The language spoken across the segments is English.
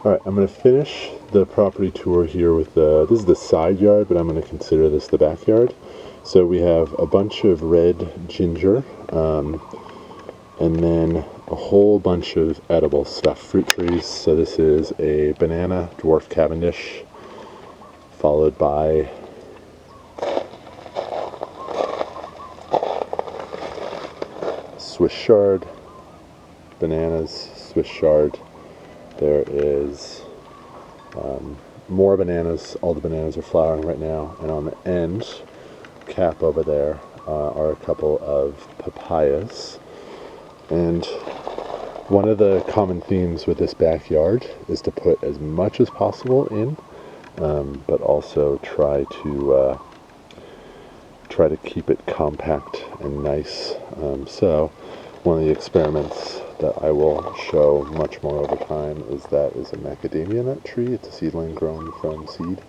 Alright, I'm going to finish the property tour here with this is the side yard, but I'm going to consider this the backyard. So we have a bunch of red ginger, and then a whole bunch of edible stuff, fruit trees. So this is a banana, dwarf Cavendish, followed by Swiss chard, bananas, Swiss chard. There is more bananas. All the bananas are flowering right now. And on the end cap over there are a couple of papayas. And one of the common themes with this backyard is to put as much as possible in, but also try to keep it compact and nice. So one of the experiments that I will show much more over time is a Macadamia Nut Tree. It's a seedling grown from seed,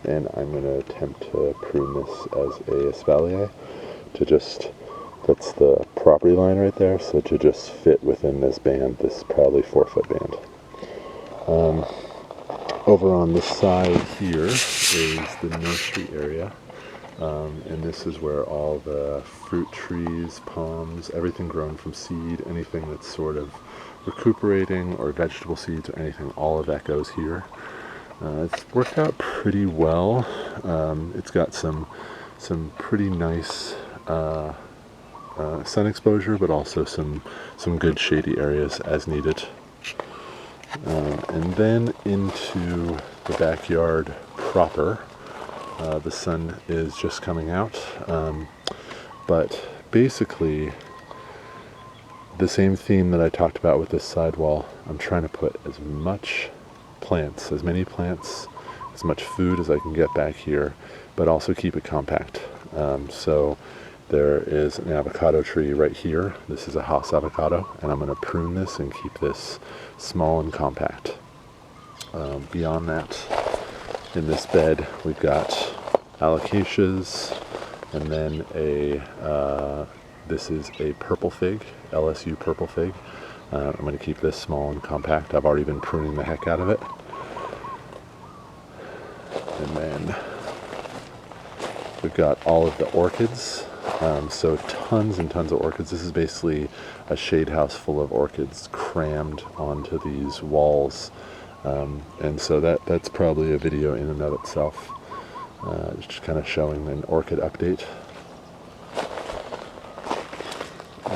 and I'm going to attempt to prune this as a Espalier to just, that's the property line right there, so to just fit within this band, this probably 4-foot band. Over on this side here is the nursery area. And this is where all the fruit trees, palms, everything grown from seed, anything that's sort of recuperating, or vegetable seeds or anything, all of that goes here. It's worked out pretty well. It's got some pretty nice sun exposure, but also some good shady areas as needed. And then into the backyard proper. The sun is just coming out, but basically the same theme that I talked about with this sidewall. I'm trying to put as much plants, as many plants, as much food as I can get back here, but also keep it compact. So there is an avocado tree right here. This is a house avocado, and I'm going to prune this and keep this small and compact. Beyond that, in this bed we've got alocasias, and then this is a purple fig, LSU purple fig. I'm going to keep this small and compact. I've already been pruning the heck out of it. And then we've got all of the orchids, so tons and tons of orchids. This is basically a shade house full of orchids crammed onto these walls. And so that's probably a video in and of itself, just kind of showing an orchid update.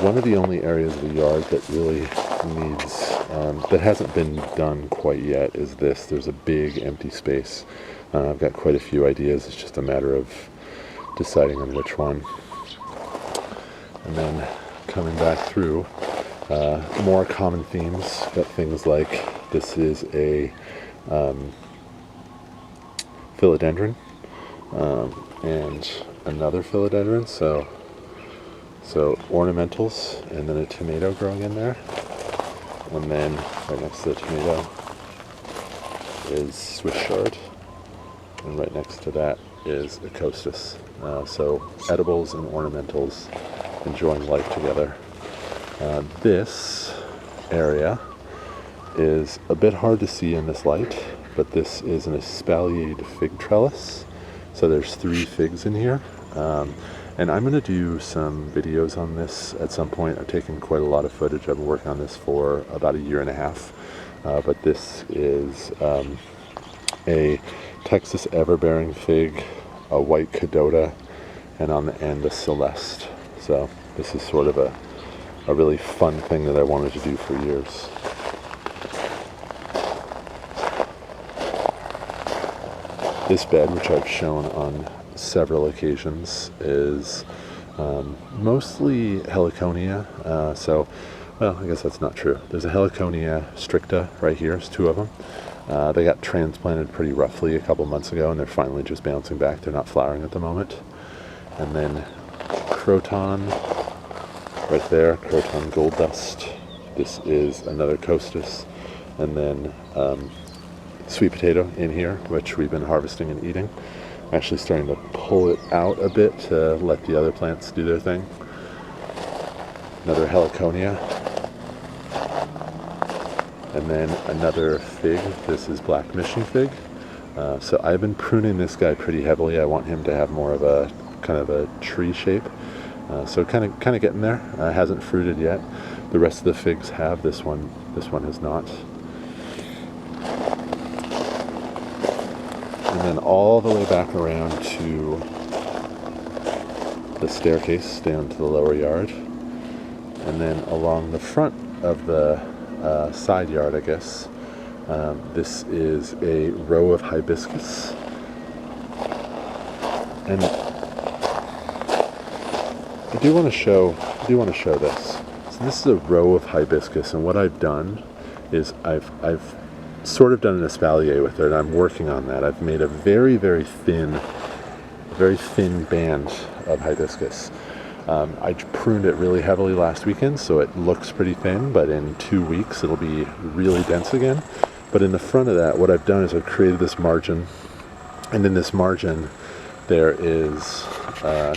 One of the only areas of the yard that really needs, that hasn't been done quite yet, is this. There's a big empty space. I've got quite a few ideas. It's just a matter of deciding on which one. And then coming back through, more common themes. Got things like, this is a philodendron, and another philodendron, so ornamentals, and then a tomato growing in there. And then right next to the tomato is Swiss chard, and right next to that is Alocasia. So edibles and ornamentals enjoying life together. This area is a bit hard to see in this light, but this is an Espaliered Fig Trellis. So there's 3 figs in here. And I'm going to do some videos on this at some point. I've taken quite a lot of footage. I've been working on this for about a year and a half. But this is a Texas everbearing fig, a white cadota, and on the end a celeste. So this is sort of a really fun thing that I wanted to do for years. This bed, which I've shown on several occasions, is mostly heliconia. Well, I guess that's not true. There's a heliconia stricta right here. There's 2 of them. They got transplanted pretty roughly a couple months ago, and they're finally just bouncing back. They're not flowering at the moment. And then croton right there, croton gold dust. This is another costus. And then sweet potato in here, which we've been harvesting and eating. I'm actually starting to pull it out a bit to let the other plants do their thing. Another heliconia. And then another fig. This is black mission fig. So I've been pruning this guy pretty heavily. I want him to have more of a kind of a tree shape. So kind of getting there. Hasn't fruited yet. The rest of the figs have. This one has not. And then all the way back around to the staircase down to the lower yard. And then along the front of the side yard, I guess, this is a row of hibiscus. And I do want to show this. So this is a row of hibiscus, and what I've done is I've sort of done an espalier with it, and I'm working on that. I've made a very thin band of hibiscus. I pruned it really heavily last weekend, so it looks pretty thin, but in 2 weeks it'll be really dense again. But in the front of that, what I've done is I've created this margin, and in this margin there is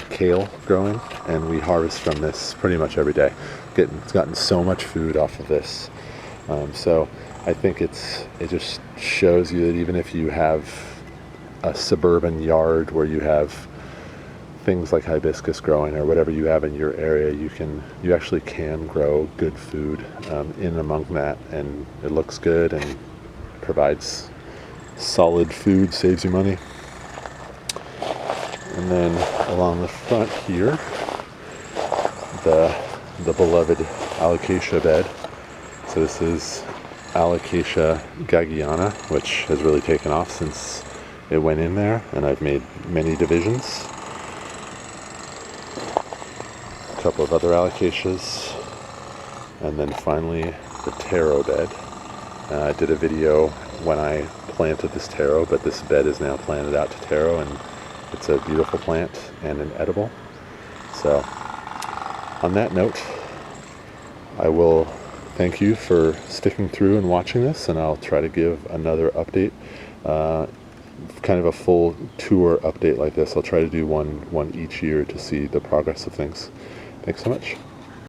kale growing, and we harvest from this pretty much every day. It's gotten so much food off of this. So I think it just shows you that even if you have a suburban yard where you have things like hibiscus growing or whatever you have in your area, you actually can grow good food in among that, and it looks good and provides solid food, saves you money. And then along the front here, the beloved Alocasia bed. So this is Alocasia Gagiana, which has really taken off since it went in there, and I've made many divisions. A couple of other alocasias, and then finally the taro bed. I did a video when I planted this taro, but this bed is now planted out to taro, and it's a beautiful plant and an edible. So on that note, I will thank you for sticking through and watching this, and I'll try to give another update, kind of a full tour update like this. I'll try to do one each year to see the progress of things. Thanks so much.